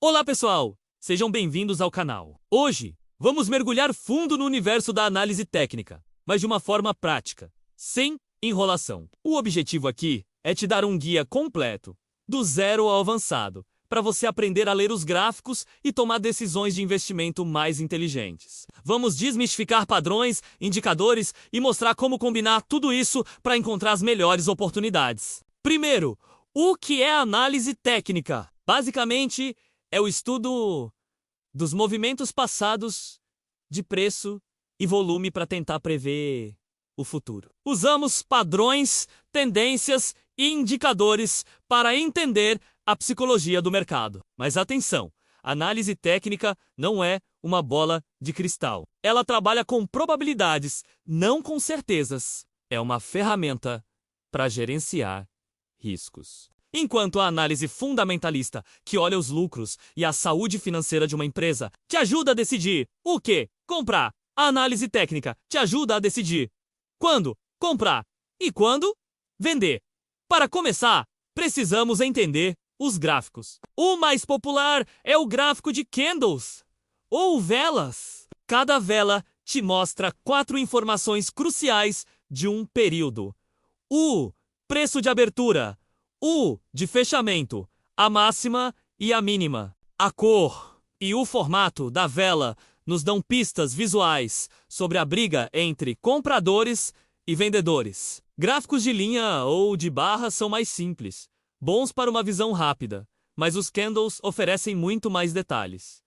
Olá pessoal, sejam bem-vindos ao canal. Hoje, vamos mergulhar fundo no universo da análise técnica, mas de uma forma prática, sem enrolação. O objetivo aqui é te dar um guia completo, do zero ao avançado, para você aprender a ler os gráficos e tomar decisões de investimento mais inteligentes. Vamos desmistificar padrões, indicadores e mostrar como combinar tudo isso para encontrar as melhores oportunidades. Primeiro, o que é análise técnica? Basicamente, é o estudo dos movimentos passados de preço e volume para tentar prever o futuro. Usamos padrões, tendências e indicadores para entender a psicologia do mercado. Mas atenção, análise técnica não é uma bola de cristal. Ela trabalha com probabilidades, não com certezas. É uma ferramenta para gerenciar riscos. Enquanto a análise fundamentalista, que olha os lucros e a saúde financeira de uma empresa, te ajuda a decidir o que comprar. A análise técnica te ajuda a decidir quando comprar e quando vender. Para começar, precisamos entender os gráficos. O mais popular é o gráfico de candles, ou velas. Cada vela te mostra 4 informações cruciais de um período. O preço de abertura, o de fechamento, a máxima e a mínima. A cor e o formato da vela nos dão pistas visuais sobre a briga entre compradores e vendedores. Gráficos de linha ou de barra são mais simples, bons para uma visão rápida, mas os candles oferecem muito mais detalhes.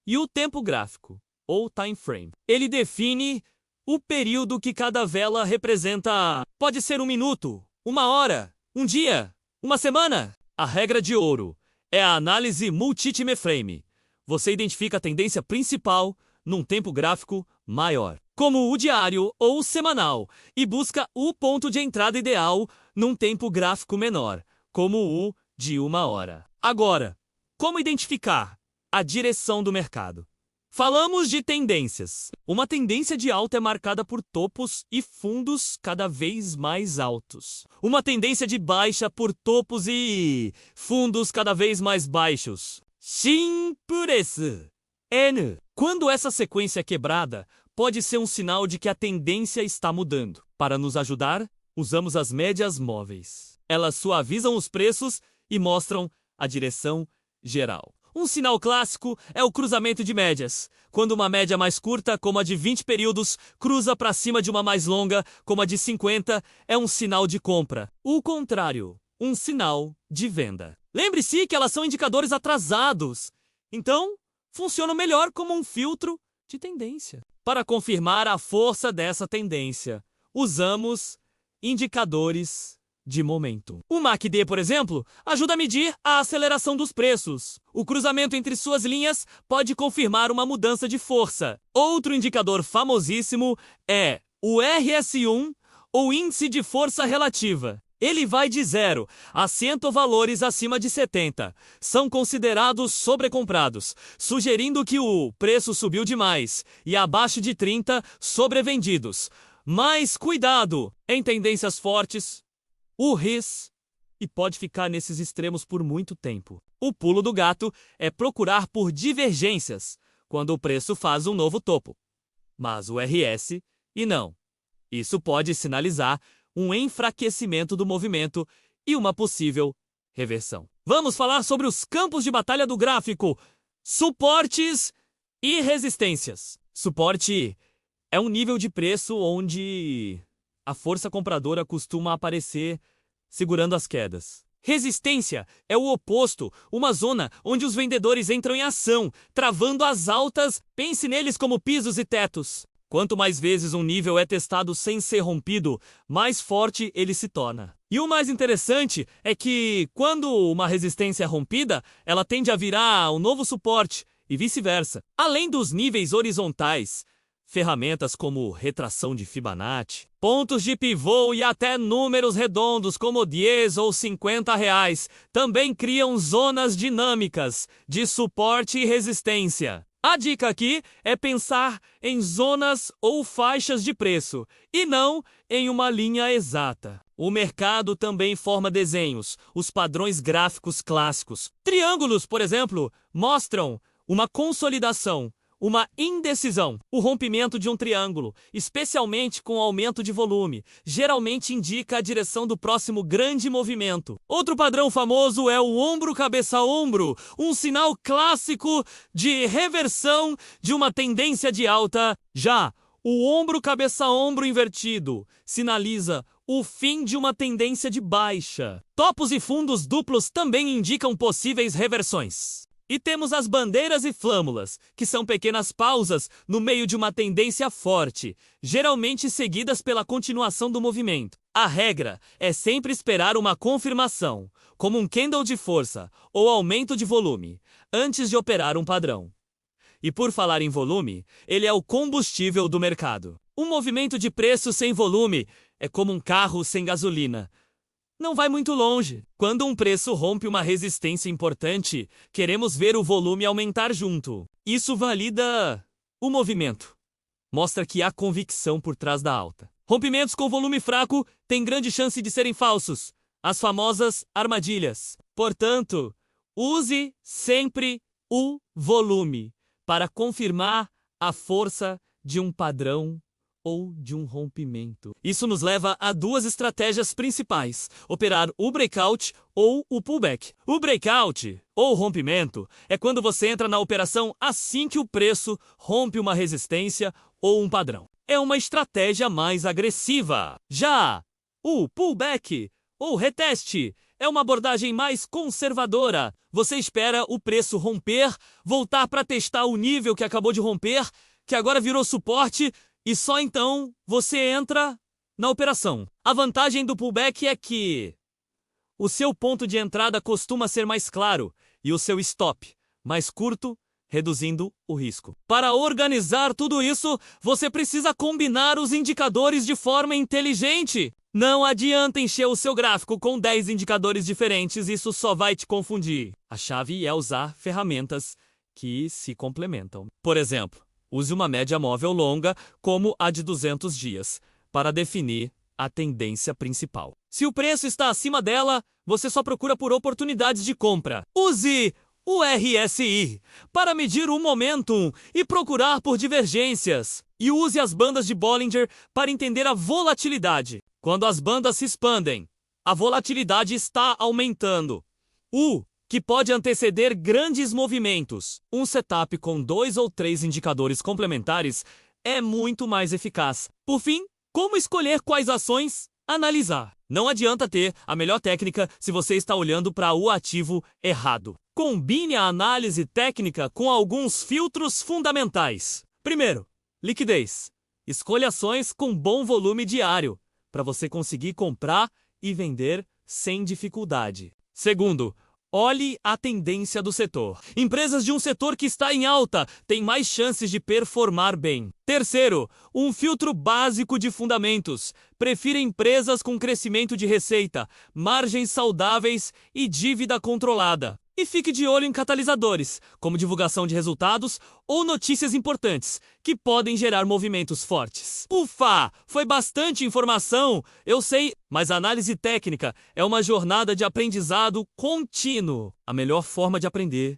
E o tempo gráfico, ou time frame, ele define o período que cada vela representa. Pode ser 1 minuto, 1 hora, 1 dia, 1 semana. A regra de ouro é a análise multi-time frame. Você identifica a tendência principal num tempo gráfico maior, como o diário ou o semanal, e busca o ponto de entrada ideal num tempo gráfico menor, como o de 1 hora. Agora, como identificar a direção do mercado? Falamos de tendências. Uma tendência de alta é marcada por topos e fundos cada vez mais altos. Uma tendência de baixa por topos e fundos cada vez mais baixos. Simples. N. Quando essa sequência é quebrada, pode ser um sinal de que a tendência está mudando. Para nos ajudar, usamos as médias móveis. Elas suavizam os preços e mostram a direção geral. Um sinal clássico é o cruzamento de médias, quando uma média mais curta, como a de 20 períodos, cruza para cima de uma mais longa, como a de 50, é um sinal de compra. O contrário, um sinal de venda. Lembre-se que elas são indicadores atrasados, então funcionam melhor como um filtro de tendência. Para confirmar a força dessa tendência, usamos indicadores de momento. O MACD, por exemplo, ajuda a medir a aceleração dos preços. O cruzamento entre suas linhas pode confirmar uma mudança de força. Outro indicador famosíssimo é o RS1, ou Índice de Força Relativa. Ele vai de 0 a 100 valores acima de 70. São considerados sobrecomprados, sugerindo que o preço subiu demais, e abaixo de 30, sobrevendidos. Mas cuidado! Em tendências fortes, o RIS, e pode ficar nesses extremos por muito tempo. O pulo do gato é procurar por divergências, quando o preço faz um novo topo. Mas o RS, e não. Isso pode sinalizar um enfraquecimento do movimento e uma possível reversão. Vamos falar sobre os campos de batalha do gráfico: suportes e resistências. Suporte é um nível de preço onde a força compradora costuma aparecer segurando as quedas. Resistência é o oposto, uma zona onde os vendedores entram em ação, travando as altas. Pense neles como pisos e tetos. Quanto mais vezes um nível é testado sem ser rompido, mais forte ele se torna. E o mais interessante é que, quando uma resistência é rompida, ela tende a virar um novo suporte, e vice-versa. Além dos níveis horizontais, ferramentas como retração de Fibonacci, pontos de pivô e até números redondos como 10 ou 50 reais também criam zonas dinâmicas de suporte e resistência. A dica aqui é pensar em zonas ou faixas de preço, e não em uma linha exata. O mercado também forma desenhos, os padrões gráficos clássicos. Triângulos, por exemplo, mostram uma consolidação, uma indecisão. O rompimento de um triângulo, especialmente com aumento de volume, geralmente indica a direção do próximo grande movimento. Outro padrão famoso é o ombro-cabeça-ombro, um sinal clássico de reversão de uma tendência de alta. Já o ombro-cabeça-ombro invertido sinaliza o fim de uma tendência de baixa. Topos e fundos duplos também indicam possíveis reversões. E temos as bandeiras e flâmulas, que são pequenas pausas no meio de uma tendência forte, geralmente seguidas pela continuação do movimento. A regra é sempre esperar uma confirmação, como um candle de força ou aumento de volume, antes de operar um padrão. E por falar em volume, ele é o combustível do mercado. Um movimento de preço sem volume é como um carro sem gasolina. Não vai muito longe. Quando um preço rompe uma resistência importante, queremos ver o volume aumentar junto. Isso valida o movimento. Mostra que há convicção por trás da alta. Rompimentos com volume fraco têm grande chance de serem falsos, as famosas armadilhas. Portanto, use sempre o volume para confirmar a força de um padrão ou de um rompimento. Isso nos leva a duas estratégias principais: operar o breakout ou o pullback. O breakout, ou rompimento, é quando você entra na operação assim que o preço rompe uma resistência ou um padrão. É uma estratégia mais agressiva. Já o pullback, ou reteste, é uma abordagem mais conservadora. Você espera o preço romper, voltar para testar o nível que acabou de romper, que agora virou suporte, e só então você entra na operação. A vantagem do pullback é que o seu ponto de entrada costuma ser mais claro e o seu stop mais curto, reduzindo o risco. Para organizar tudo isso, você precisa combinar os indicadores de forma inteligente. Não adianta encher o seu gráfico com 10 indicadores diferentes, isso só vai te confundir. A chave é usar ferramentas que se complementam. Por exemplo, use uma média móvel longa, como a de 200 dias, para definir a tendência principal. Se o preço está acima dela, você só procura por oportunidades de compra. Use o RSI para medir o momentum e procurar por divergências. E use as bandas de Bollinger para entender a volatilidade. Quando as bandas se expandem, a volatilidade está aumentando. Que pode anteceder grandes movimentos. Um setup com 2 ou 3 indicadores complementares é muito mais eficaz. Por fim, como escolher quais ações analisar? Não adianta ter a melhor técnica se você está olhando para o ativo errado. Combine a análise técnica com alguns filtros fundamentais. Primeiro, liquidez. Escolha ações com bom volume diário, para você conseguir comprar e vender sem dificuldade. Segundo, olhe a tendência do setor. Empresas de um setor que está em alta têm mais chances de performar bem. Terceiro, um filtro básico de fundamentos. Prefira empresas com crescimento de receita, margens saudáveis e dívida controlada. E fique de olho em catalisadores, como divulgação de resultados ou notícias importantes, que podem gerar movimentos fortes. Ufa! Foi bastante informação, eu sei, mas a análise técnica é uma jornada de aprendizado contínuo. A melhor forma de aprender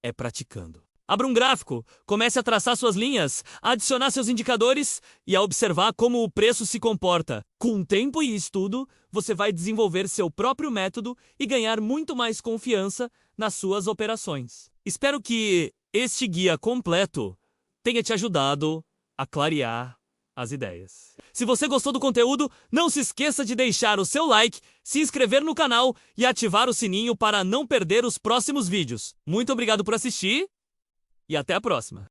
é praticando. Abra um gráfico, comece a traçar suas linhas, a adicionar seus indicadores e a observar como o preço se comporta. Com tempo e estudo, você vai desenvolver seu próprio método e ganhar muito mais confiança nas suas operações. Espero que este guia completo tenha te ajudado a clarear as ideias. Se você gostou do conteúdo, não se esqueça de deixar o seu like, se inscrever no canal e ativar o sininho para não perder os próximos vídeos. Muito obrigado por assistir e até a próxima!